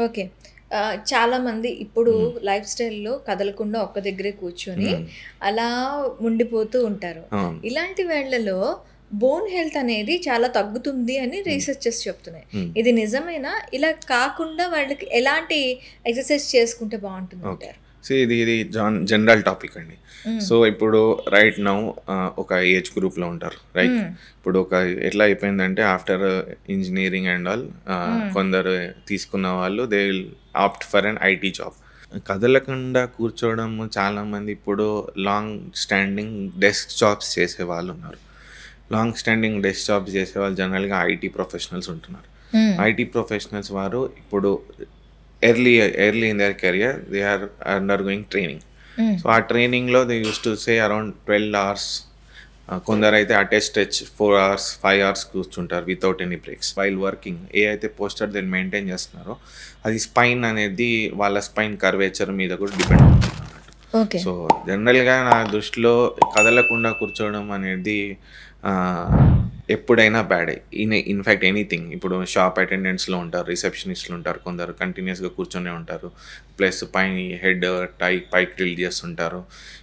Okay. చాలామంది ఇప్పుడు హ్మ్. లైఫ్ స్టైల్‌లో కదలకుండా ఒక్క దగ్గరే కూర్చొని హ్మ్. అలా ఉండిపోతూ ఉంటారు. అవును. ఇలాంటి వేళల్లో బోన్ హెల్త్ అనేది చాలా తగ్గుతుంది అని హ్మ్. రీసెర్చెస్ చెప్తున్నాయి. హ్మ్. ఇది నిజమేనా? ఇలా కాకుండా వాళ్ళకి ఎలాంటి ఎక్సర్‌సైజ్ చేసుకుంటే ఓకే. బావుంటుందంటారు? సో, ఇది జనరల్ టాపిక్ అండి. హ్మ్. సో, ఇప్పుడు రైట్ నౌ ఒక ఏజ్ గ్రూప్‌లో ఉంటారు. రైట్? హ్మ్. ఇప్పుడు ఎట్లా అయిపోయిందంటే ఆఫ్టర్ ఇంజినీరింగ్ అండ్ ఆల్ హ్మ్. కొందరు తీసుకున్న వాళ్ళు they will opt for an IT job. కదలకుండా కూర్చోవడం చాలామంది ఇప్పుడు లాంగ్ స్టాండింగ్ డెస్క్ జాబ్స్ చేసేవాళ్ళున్నారు. లాంగ్ స్టాండింగ్ డెస్క్ జాబ్స్ చేసేవాళ్ళు జనరల్‌గా ఐటీ ప్రొఫెషనల్స్ ఉంటున్నారు. హ్మ్. ఐటీ ప్రొఫెషనల్స్ వారు ఇప్పుడు early early in their career they are undergoing training. Hmm. So, ఆ ట్రైనింగ్‌లో they used to say around 12 hours. కొందరైతే అటే స్ట్రెచ్ 4 అవర్స్, 5 అవర్స్ కూర్చుంటారు without any breaks. While working ఏ అయితే పోస్చర్ వీళ్ళు మెయింటైన్ చేస్తున్నారో, అది స్పైన్ అనేది వాళ్ళ స్పైన్ కర్వేచర్ మీద కూడా డిపెండ్ అవుతుందన్నట్టు. ఓకే. సో, జనరల్‌గా నా దృష్టిలో కదలకుండా కూర్చోవడం అనేది ఆహ్, ఎప్పుడైనా బ్యాడే. In fact anything. ఇప్పుడు షాప్ అటెండెంట్స్‌లో ఉంటారు, రిసెప్షనిస్ట్‌లు ఉంటారు, కొందరు కంటిన్యూయస్‌గా కూర్చొనే ఉంటారు. ప్లస్ హెడ్ పైకి టిల్ట్ చేస్తుంటారు.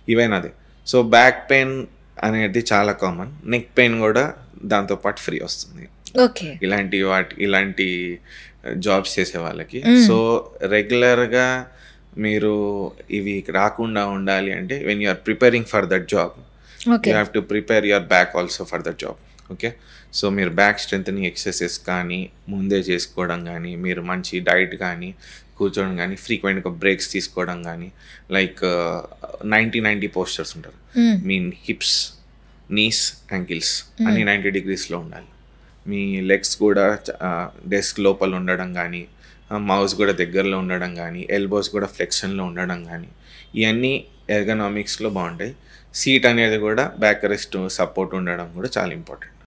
ఈవెన్ అదే. సో, బ్యాక్ పెయిన్ అనేది చాలా కామన్. నెక్ పెయిన్ గూడా దాంతో పాటు ఫ్రీ వస్తుంది. ఓకే. ఇలాంటి జాబ్స్ చేసే వాళ్ళకి. హ్మ్. సో, రెగ్యులర్‌గా మీరు ఇవి రాకుండా ఉండాలి అంటే when you are preparing for that job, you okay. Have to prepare your back also for that job. Okay. So, మీరు బ్యాక్ స్ట్రెంథెనింగ్ ఎక్సర్‌సైజెస్ కానీ, ముందే చేసుకోవడం గానీ, మీరు మంచి డైట్ గానీ, కూర్చోవడం గానీ, ఫ్రీక్వెంట్‌గా బ్రేక్స్ తీసుకోవడం గానీ, లైక్ 90 పోస్చర్స్ ఉంటారు. హ్మ్. మీ హిప్స్, నీస్, యాంకిల్స్ హ్మ్. అన్నీ 90 డిగ్రీస్‌లో ఉండాలి. మీ లెగ్స్ కూడా డెస్క్ లోపల ఉండడం గానీ, మౌస్ గూడా దగ్గరలో ఉండడం గానీ, ఎల్బోస్ గూడా ఫ్లెక్షన్‌లో ఉండడం గానీ, ఇయన్నీ ఎర్గనామిక్స్‌లో బావుంటాయి. సీట్ అనేది గూడా బ్యాక్ రెస్ట్ సపోర్ట్ ఉండడం గూడా చాలా ఇంపార్టెంట్.